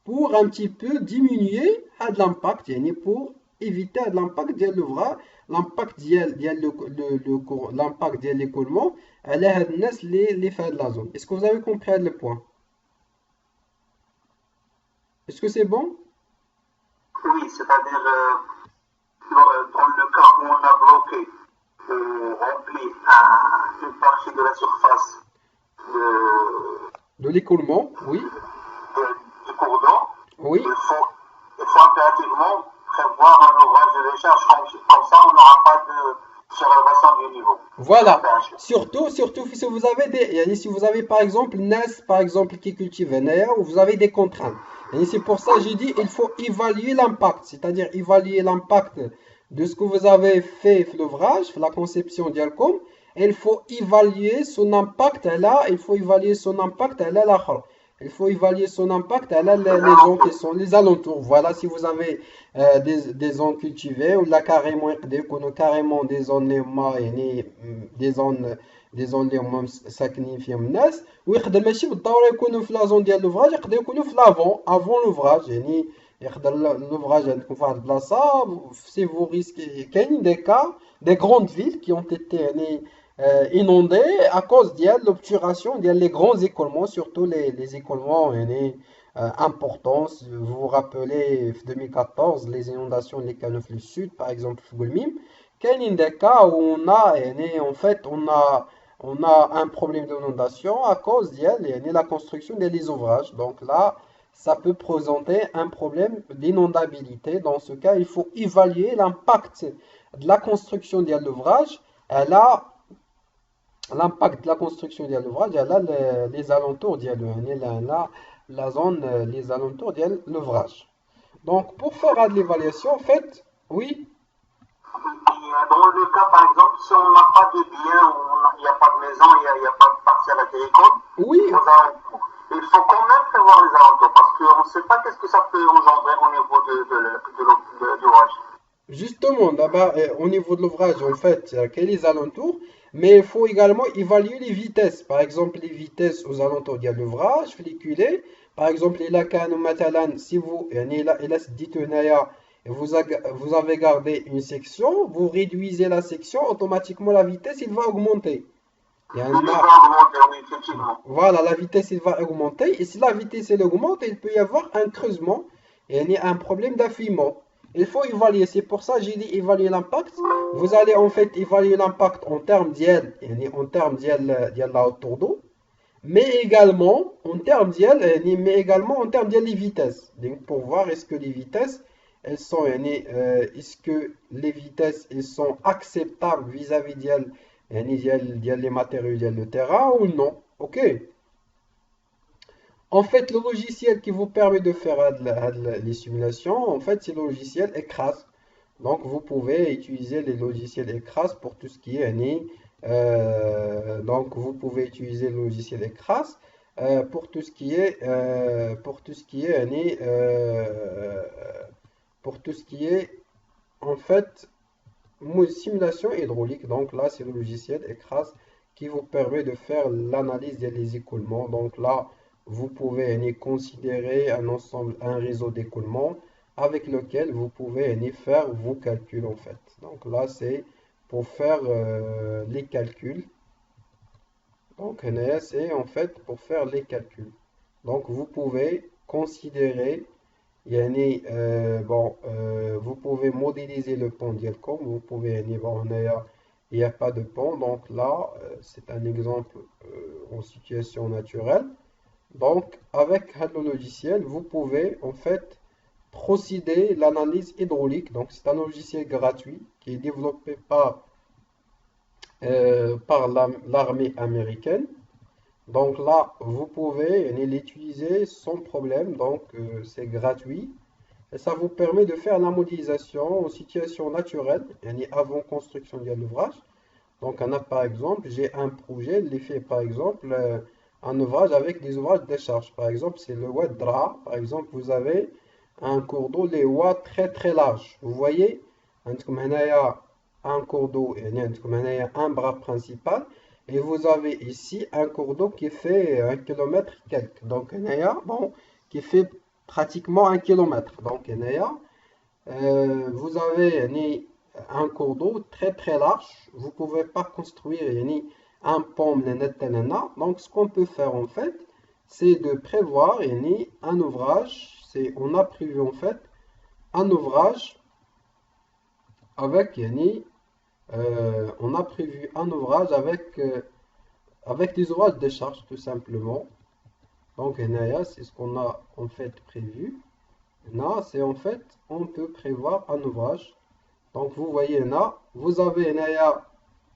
pour un petit peu diminuer l'impact, pour éviter l'impact de l'ouvrage, l'impact de l'écoulement, les faits de la zone. Est-ce que vous avez compris le point? Est-ce que c'est bon? Oui, c'est-à-dire dans le cas où on a bloqué rempli une partie de la surface de l'écoulement, oui. Du cours d'eau, oui. Il faut impérativement prévoir un ouvrage de décharge, comme ça on n'aura pas de surélévation du niveau. Voilà, surtout si vous avez par exemple NES par exemple qui cultive ou vous avez des contraintes. Et c'est pour ça que j'ai dit il faut évaluer l'impact, c'est-à-dire évaluer l'impact de ce que vous avez fait l'ouvrage, la conception d'Alcom, il faut évaluer son impact là, il faut évaluer son impact là. Il faut évaluer son impact à Les les gens qui alentours. sont les alentours. Voilà, si vous avez des zones cultivées ou là carrément carrément des zones يعني des zones اللي هما ساكنين فيهم الناس ويقدر ماشي بالضرورة يكونوا في لا زون ديال لوفراج يقدر يكونوا في افون لوفراج يعني يقدر لوفراج عندكم في واحد البلاصة سي فو ريسكي كاينين دي كا دي غروند فيل كي اون تيتي يعني inondés à cause de l'obturation des grands écoulements, surtout les écoulements importants. Vous vous rappelez, en 2014, les inondations des canaux du Sud, par exemple, Fugulmim, quel est des cas où en fait, on a un problème d'inondation à cause de la construction des ouvrages. Donc là, ça peut présenter un problème d'inondabilité. Dans ce cas, il faut évaluer l'impact de la construction de l'ouvrage. Là, l'impact de la construction de l'ouvrage, là, les alentours de la zone, les alentours de l'ouvrage. Donc, pour faire de l'évaluation, en fait, oui, Dans le cas, par exemple, si on n'a pas de bien, il n'y a pas de maison, il n'y a pas de parcelle agricole, oui, aux alentours, il faut quand même prévoir les alentours parce qu'on ne sait pas qu'est-ce que ça peut engendrer au niveau de l'orage. justement, d'abord, au niveau de l'ouvrage, en fait, quels les alentours, mais il faut également évaluer les vitesses. Par exemple, les vitesses aux alentours de l'ouvrage, folliculé. Par exemple, il a qu'un matalan, si vous, il a dit et vous avez gardé une section, vous réduisez la section, automatiquement la vitesse, il va augmenter. Il y Il en va a, augmenter, oui, effectivement. voilà, la vitesse, il va augmenter. Et si la vitesse, elle augmente, il peut y avoir un creusement et il y a un problème d'affûtement. Il faut évaluer. C'est pour ça que j'ai dit évaluer l'impact. Vous allez en fait évaluer l'impact en termes d'IL, en termes d'IL, la hauteur d'eau, mais également en termes d'IL, mais également en termes d'IL les vitesses. Donc pour voir est-ce que les vitesses, elles sont, est-ce que les vitesses, elles sont acceptables vis-à-vis d'IL, les matériaux, le terrain ou non. Ok. En fait, le logiciel qui vous permet de faire les simulations, en fait, c'est le logiciel ECRAS. Donc, vous pouvez utiliser les logiciels ECRAS pour tout ce qui est donc, vous pouvez utiliser le logiciel ECRAS pour tout ce qui est pour tout ce qui est en fait simulation hydraulique. Donc là, c'est le logiciel ECRAS qui vous permet de faire l'analyse des écoulements. Donc là, vous pouvez considérer un ensemble, un réseau d'écoulements avec lequel vous pouvez faire vos calculs en fait. Donc là, c'est pour faire les calculs. Donc c'est en fait pour faire les calculs. Donc vous pouvez considérer vous pouvez modéliser le pont ديالكم, vous pouvez il n'y a pas de pont, donc là c'est un exemple en situation naturelle. Donc avec le logiciel, vous pouvez en fait procéder l'analyse hydraulique. Donc c'est un logiciel gratuit qui est développé par l'armée américaine. Donc là, vous pouvez l'utiliser sans problème, donc c'est gratuit. Et ça vous permet de faire la modélisation en situation naturelle, avant construction de l'ouvrage. Donc on a par exemple, j'ai un projet, il est fait par exemple un ouvrage avec des ouvrages de décharge. Par exemple, c'est le Oued Dra. Par exemple, vous avez un cours d'eau, les Ouad très très large. Vous voyez, un cours d'eau, un bras principal. Et vous avez ici un cours d'eau qui fait 1 kilomètre quelques. Donc, bon, qui fait pratiquement 1 kilomètre. Donc, vous avez un cours d'eau très très large. Vous ne pouvez pas construire un pont. Donc, ce qu'on peut faire en fait, c'est de prévoir un ouvrage. On a prévu en fait un ouvrage avec on a prévu un ouvrage avec des ouvrages de décharge tout simplement. Donc c'est ce qu'on a en fait prévu. Là, c'est en fait, on peut prévoir un ouvrage. Donc vous voyez là, vous avez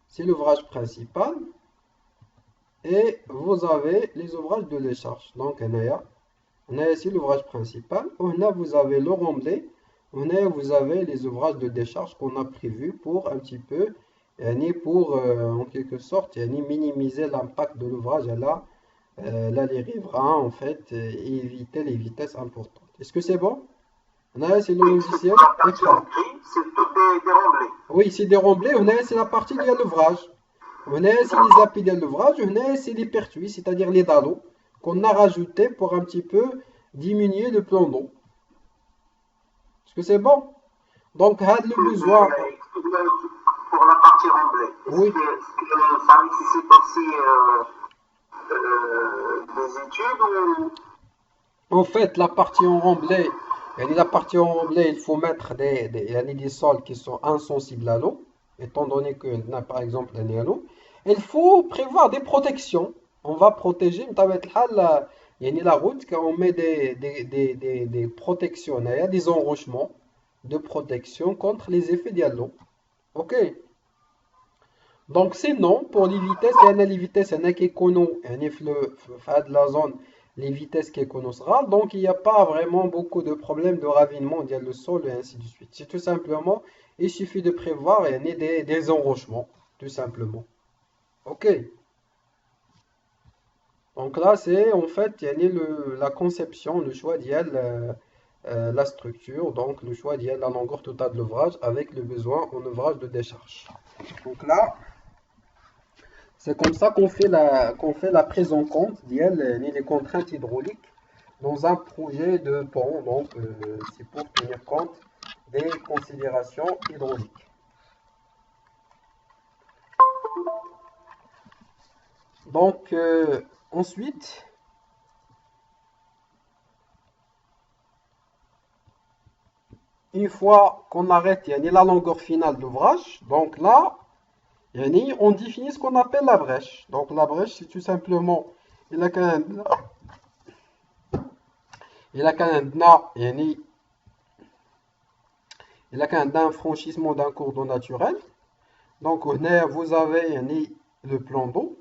c'est l'ouvrage principal et vous avez les ouvrages de décharge. Donc c'est l'ouvrage principal. Là, vous avez le remblai. Vous avez les ouvrages de décharge qu'on a prévus pour un petit peu, pour en quelque sorte minimiser l'impact de l'ouvrage l'aller riverain en fait et éviter les vitesses importantes. Est-ce que c'est bon? On a c'est le Oui, c'est logiciel la est partie prêt. en gris, c'est tout des remblais. Oui, c'est déroulé, on a c'est la partie de l'ouvrage. On a c'est les D'accord. appuis de l'ouvrage, on a c'est les pertuis, c'est-à-dire les dallos qu'on a rajouté pour un petit peu diminuer le plan d'eau. Est-ce que c'est bon? Donc, had le besoin. Excusez-moi, pour la partie remblai, Oui, est-ce que ça nécessite aussi des études ou... en fait, la partie en remblai, la partie en remblai, il faut mettre des sols qui sont insensibles à l'eau, étant donné que, là, par exemple, il y a l'eau. Il faut prévoir des protections. On va protéger, la route, quand on met des protections, il y a des enrochements de protection contre les effets de l'eau. Ok? Donc sinon, pour les vitesses, il y en a les vitesses, il y en a qui connaissent, il y a de la zone, les vitesses qui connaissera. Donc il n'y a pas vraiment beaucoup de problèmes de ravinement, il y a le sol et ainsi de suite. C'est tout simplement, il suffit de prévoir il y en a des enrochements, tout simplement. Ok. Donc là, c'est en fait, il y a la conception, le choix la structure, donc le choix la longueur totale de l'ouvrage avec le besoin en ouvrage de décharge. Donc là, c'est comme ça qu'on fait la prise en compte des contraintes hydrauliques dans un projet de pont. Donc, c'est pour tenir compte des considérations hydrauliques. Donc, ensuite, une fois qu'on arrête la longueur finale de l'ouvrage, donc là, on définit ce qu'on appelle la brèche. Donc, la brèche, c'est tout simplement il a qu'un il a qu'un il a qu'un franchissement d'un cours d'eau naturel. Donc, vous avez le plan d'eau,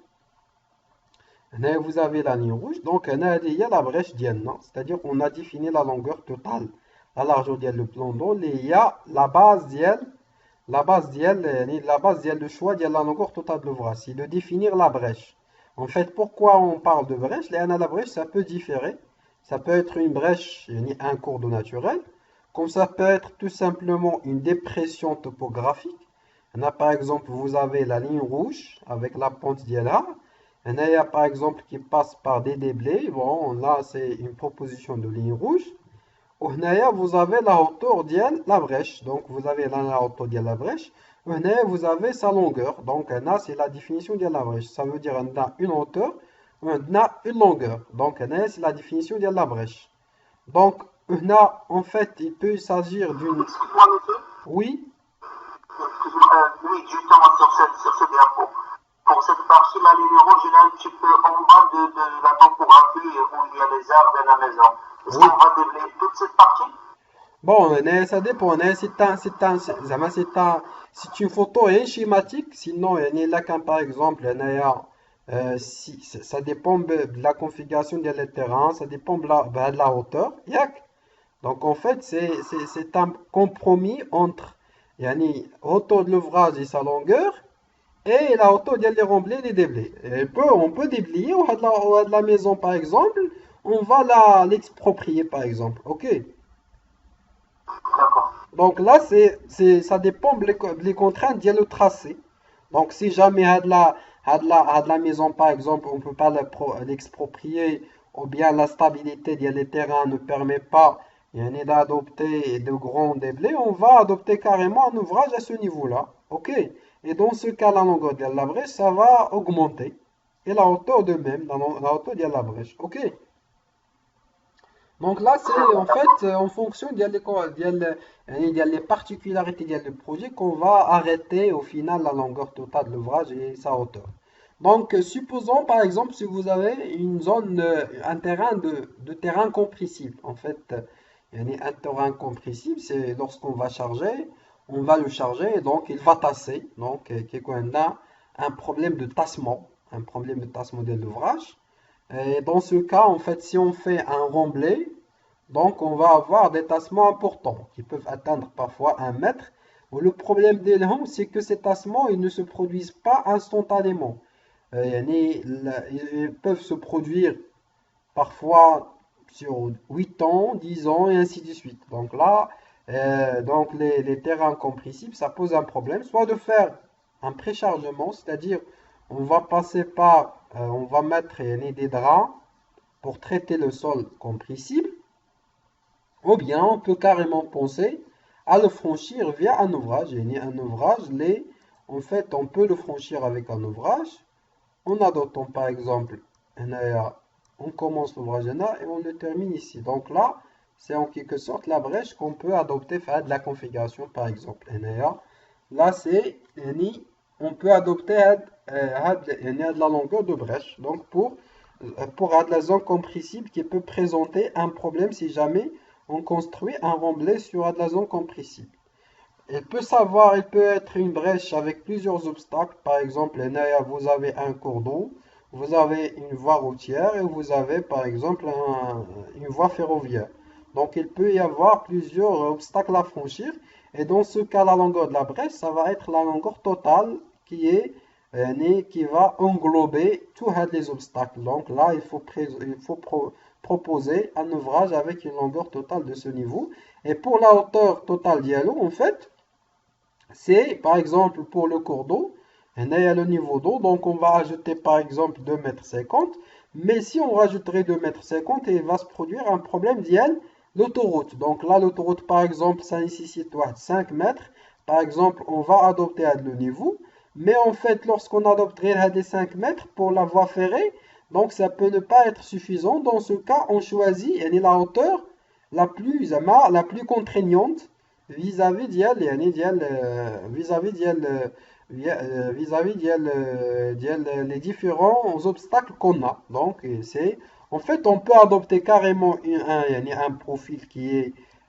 vous avez la ligne rouge. Donc, il y a la brèche dienne, c'est-à-dire on a défini la longueur totale, la largeur du plan d'eau. Il y a la base d'elle, le choix de la longueur totale de l'ouvrage, c'est de définir la brèche. En fait, pourquoi on parle de brèche? La brèche, ça peut différer. Ça peut être une brèche, un cours d'eau naturel, comme ça peut être tout simplement une dépression topographique. Là, par exemple, vous avez la ligne rouge avec la pente d'Yala. Il y a par exemple qui passe par des déblais. Bon, là, c'est une proposition de ligne rouge. Honnaya, vous avez la hauteur de la brèche. Donc, vous avez la hauteur de la brèche. Honnaya, vous avez sa longueur. Donc, là, c'est la définition de la brèche. Ça veut dire on a une hauteur, on a une longueur. Donc, là, c'est la définition de la brèche. Donc, là, en fait, il peut s'agir d'une... Excuse-moi, monsieur. Oui, Oui, justement sur ce diapo. Pour cette partie, la ligne rouge est un petit peu en bas de la topographie où il y a les arbres de la maison. Est-ce oui. qu'on va déblayer toute cette partie? Bon, ça dépend. C'est une photo schématique. Sinon, là, quand par exemple, ça dépend de la configuration des terrains, ça dépend de la hauteur. Yak. Donc, en fait, c'est un compromis entre hauteur de l'ouvrage et sa longueur et la hauteur des remblais et des déblais. On peut déblayer au de la maison, par exemple. On va l'exproprier, par exemple. OK? D'accord. Donc là, ça dépend des contraintes de le tracé. Donc si jamais à de la maison, par exemple, on ne peut pas l'exproprier, ou bien la stabilité des terrains ne permet pas d'adopter de grands déblais, on va adopter carrément un ouvrage à ce niveau-là. OK? Et dans ce cas, la longueur de la brèche, ça va augmenter. Et la hauteur de même, la hauteur de la brèche. OK? Donc là, c'est en fait en fonction des particularités du projet qu'on va arrêter au final la longueur totale de l'ouvrage et sa hauteur. Donc, supposons par exemple si vous avez une zone, un terrain de terrain compressible. En fait, il y a un terrain compressible, c'est lorsqu'on va charger, on va le charger et donc il va tasser. Donc, on a un problème de tassement, de l'ouvrage. Et dans ce cas, en fait, si on fait un remblai, donc on va avoir des tassements importants qui peuvent atteindre parfois 1 mètre. Le problème des lampes, c'est que ces tassements ils ne se produisent pas instantanément. ils peuvent se produire parfois sur 8 ans, 10 ans et ainsi de suite. Donc là, donc les terrains compressibles, ça pose un problème, soit de faire un préchargement, c'est-à-dire on va passer par, on va mettre des draps pour traiter le sol compressible, ou bien on peut carrément penser à le franchir via un ouvrage. Un ouvrage, en fait, on peut le franchir avec un ouvrage en adoptant par exemple un area. On commence l'ouvrage NA et on le termine ici. Donc là, c'est en quelque sorte la brèche qu'on peut adopter faire de la configuration par exemple NA. Là, c'est on peut adopter de la longueur de brèche. Donc pour de la zone compressible qui peut présenter un problème si jamais on construit un remblai sur de la zone compressible. Il peut être une brèche avec plusieurs obstacles. Par exemple, vous avez un cours d'eau, vous avez une voie routière et vous avez par exemple une voie ferroviaire. Donc il peut y avoir plusieurs obstacles à franchir. Et dans ce cas, la longueur de la brèche, ça va être la longueur totale qui va englober tous les obstacles. Donc là, il faut proposer un ouvrage avec une longueur totale de ce niveau. Et pour la hauteur totale d'Yellow, en fait, c'est par exemple pour le cours d'eau, il y a le niveau d'eau, donc on va ajouter par exemple 2,50 m. Mais si on rajouterait 2,50 m, il va se produire un problème d'IL, l'autoroute. Donc là, l'autoroute par exemple, ça nécessite 5 mètres. Par exemple, on va adopter le niveau. Mais en fait, lorsqu'on adopterait des 5 mètres pour la voie ferrée, donc ça peut ne pas être suffisant. Dans ce cas, on choisit la hauteur la plus contraignante vis-à-vis les différents obstacles qu'on a. Donc, en fait, on peut adopter carrément un profil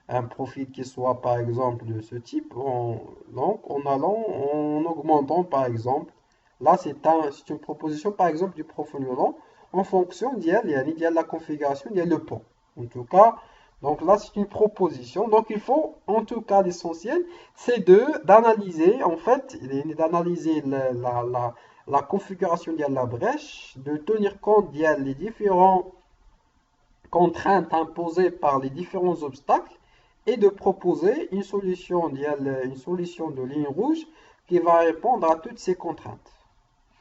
un profil qui soit par exemple de ce type, donc en augmentant par exemple, là c'est une proposition par exemple du profil long en fonction de la configuration, le pont. En tout cas, donc là, c'est une proposition. Donc il faut, en tout cas, l'essentiel, c'est d'analyser, en fait, d'analyser la configuration de la brèche, de tenir compte des différentes contraintes imposées par les différents obstacles et de proposer une solution de ligne rouge qui va répondre à toutes ces contraintes.